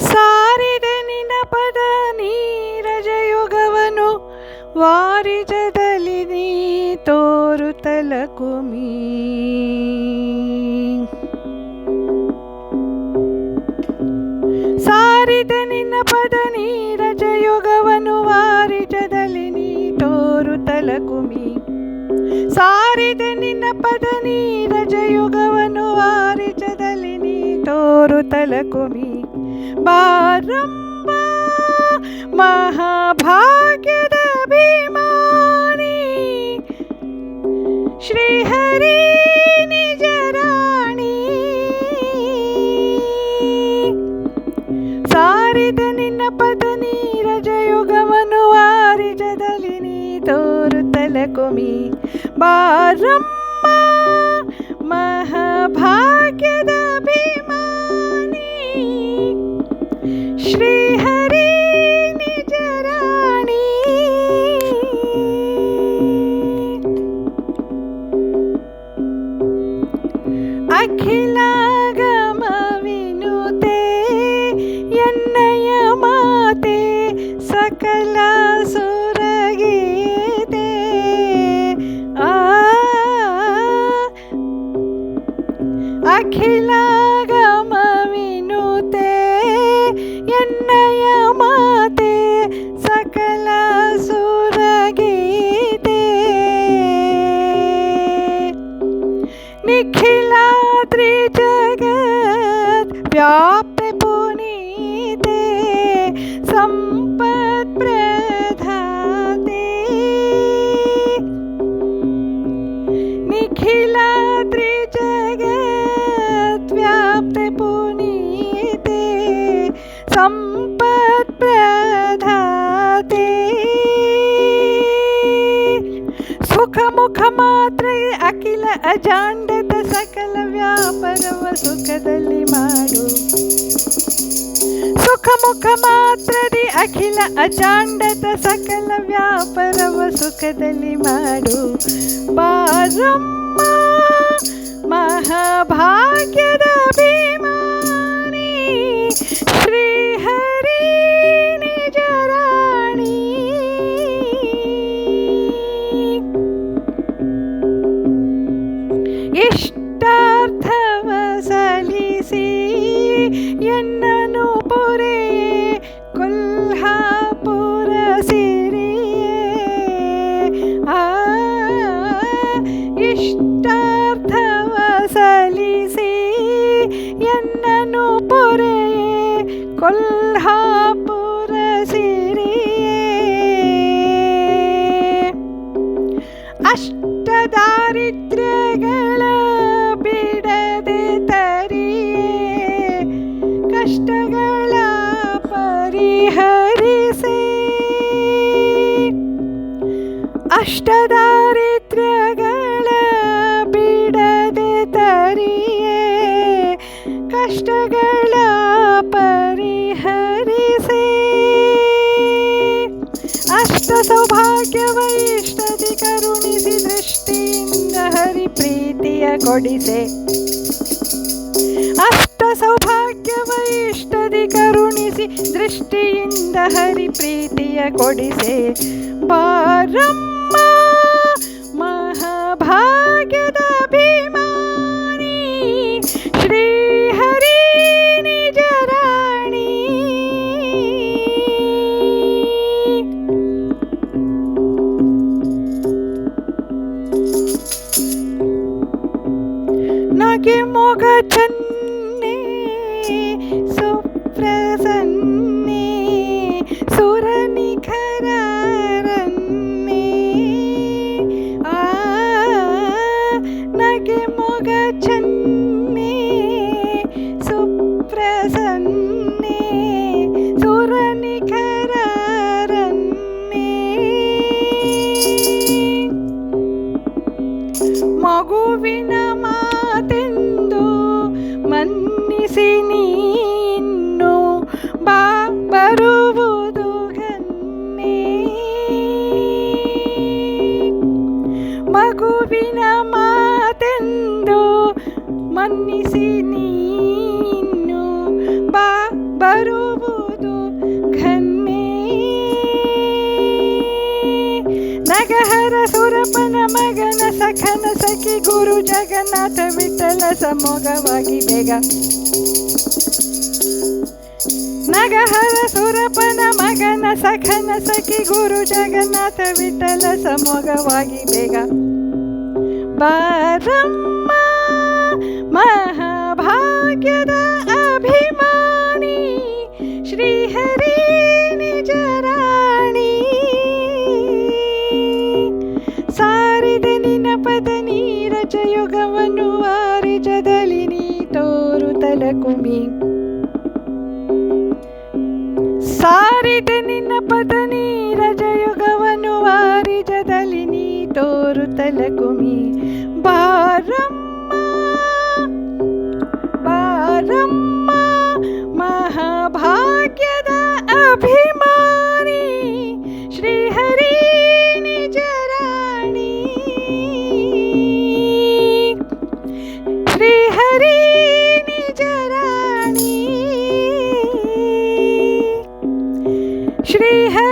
ಸಾರಿದೆ ನಿನ್ನ ಪದ ನೀರಜಯುಗವನು ವಾರಿಜದಲ್ಲಿ ನೀ ತೋರುತ್ತಲಕುಮಿ. ಸಾರಿದೆ ನಿನ್ನ ಪದ ನೀರಜಯುಗವನು ವಾರಿಜದಲ್ಲಿ ನೀ ತೋರುತ್ತಲಕುಮಿ. ಸಾರಿದೆ ನಿನ್ನ ಪದ ನೀರಜಯುಗವನು ವಾರಿಜದಲ್ಲಿ ನೀ ತೋರುತ್ತಲಕುಮಿ. ಬಾರಂಬ ಮಹಾಭಾಗ್ಯದ ಅಭಿಮಾನಿ ಶ್ರೀಹರಿ ನಿಜ ರಾಣಿ. ಸಾರಿದೆ ನಿನ್ನ ಪದ ನೀರಜಯುಗವನು ವಾರಿಜದಲ್ಲಿ ನೀ ತೋರುತ್ತಲಕುಮಿ. ಬಾರಮ್ಮ ಮಹಾಭಾಗ್ಯದ ಅಭಿಮಾನಿ ಶ್ರೀಹರಿ ನಿಜ ರಾಣಿ. ಅಖಿಲಾಗಮ ವಿನುತೆ ಎನ್ನಯ ಮಾತೆ ಸಕಲ ಸುರಗೀತೆ. ಅಖಿಲಾಗಮ ವಿನುತೆ ಎನ್ನಯ ಮಾತೆ ಸಕಲ ಸುರಗೀತೆ. ನಿಖಿಲಾದ್ರಿ ಜಗತ್ ವ್ಯಾಪ್ತೆ ಪುನೀತೆ ಸಂಪತ್ ಪ್ರಧಾತೆ. ನಿಖಿಲಾದ್ರಿ ಜಗತ್ ವ್ಯಾಪ್ತೆ ಪುನೀತೆ ಸಂಪತ್ ಪ್ರಧಾತೆ. ಸುಖ ಮುಖ ಮಾತ್ರ ಅಖಿಲ ಅಜಾಂಡದ ಸಕಲ ವ್ಯಾಪಾರವ ಸುಖದಲ್ಲಿ ಮಾಡು. ಸುಖ ಮುಖ ಮಾತ್ರದಿ ಅಖಿಲ ಅಜಾಂಡದ ಸಕಲ ವ್ಯಾಪಾರವ ಸುಖದಲ್ಲಿ ಮಾಡು. ಬಾರಮ್ಮ ಮಹಾಭಾಗ್ಯದ ಅಭಿಮಾನಿ ಶ್ರೀಹರಿ ನಿಜ ರಾಣಿ. ಇಷ್ಟಾರ್ಥವ ಸಲ್ಲಿಸಿ ಎನ್ನನು ಪುರೇ ಕೊಲ್ಹಾಪುರ ಸಿರಿಯೇ. ಇಷ್ಟಾರ್ಥವ ಸಲ್ಲಿಸಿ ಎನ್ನನು ಪುರೇ ಕೊಲ್ಹಾಪುರ ಸಿರಿಯೇ. ಅಷ್ಟದಾರಿದ್ರ್ಯಗಳ ಬಿಡದೆ ತರಿಯೇ ಕಷ್ಟಗಳ ಪರಿಹರಿಸೇ. ಅಷ್ಟದಾರಿದ್ರ್ಯಗಳ ಬಿಡದೆ ತರಿಯೇ ಕಷ್ಟಗಳ ಪರಿಹರಿಸೇ. ಅಷ್ಟ ಸೌಭಾಗ್ಯವ ಇಷ್ಟದಿ ಕರುಣಿಸಿ ದೃಷ್ಟಿಯಿಂದ ಹರಿ ಪ್ರೀತಿಯ ಕೊಡಿಸೆ. ಅಷ್ಟ ಸೌಭಾಗ್ಯವ ಇಷ್ಟದಿ ಕರುಣಿಸಿ ದೃಷ್ಟಿಯಿಂದ ಹರಿ ಪ್ರೀತಿಯ ಕೊಡಿಸೆ. ಬಾರಮ್ಮ ಮಹಾಭಾಗ್ಯದ ಅಭಿಮಾನಿ ಶ್ರೀಹರಿ ನಿಜ ರಾಣಿ. ನಗೆ ಮೊಗ ಚನ್ನೆ ಸುಪ್ರಸನ್ನೆ ಸುರನಿಖರನ್ನೇ. ಬರುವುದು ಘನ್ನೇ. ನಗಹರ ಸುರಪನ ಮಗನ ಸಖನ ಸಖಿ ಗುರು ಜಗನ್ನಾಥ ವಿಠಲ ಸಮೋಗವಾಗಿ ಬೇಗ. ನಗಹರ ಸುರಪನ ಮಗನ ಸಖನ ಸಖಿ ಗುರು ಜಗನ್ನಾಥ ವಿಠಲ ಸಮೋಗವಾಗಿ ಬೇಗ. ಬಾರಮ್ಮ ಮಹಾಭಾಗ್ಯದ ಅಭಿಮಾನಿ ಶ್ರೀಹರಿ ನಿಜ ರಾಣಿ. ಸಾರಿದ ನಿನ್ನ ಪದ ನೀರಜ ಯುಗವನ್ನು ವಾರಿಜದಲ್ಲಿ ನೀ ತೋರುತ್ತಲ ಕುಮಿ. ಸಾರಿದ ನಿನ್ನ ಪದ ನೀರಜ ಯುಗವನ್ನು ವಾರಿಜದಲ್ಲಿ ನೀ ತೋರುತ್ತಲ ಕುಮಿ. ಬಾರಮ್ಮ ಬಾರಮ್ಮ ಮಹಾಭಾಗ್ಯದ ಅಭಿಮಾನಿ ಶ್ರೀಹರಿ ನಿಜ ರಾಣಿ. ಶ್ರೀಹರಿ ನಿಜ ರಾಣಿ. ಶ್ರೀಹರಿ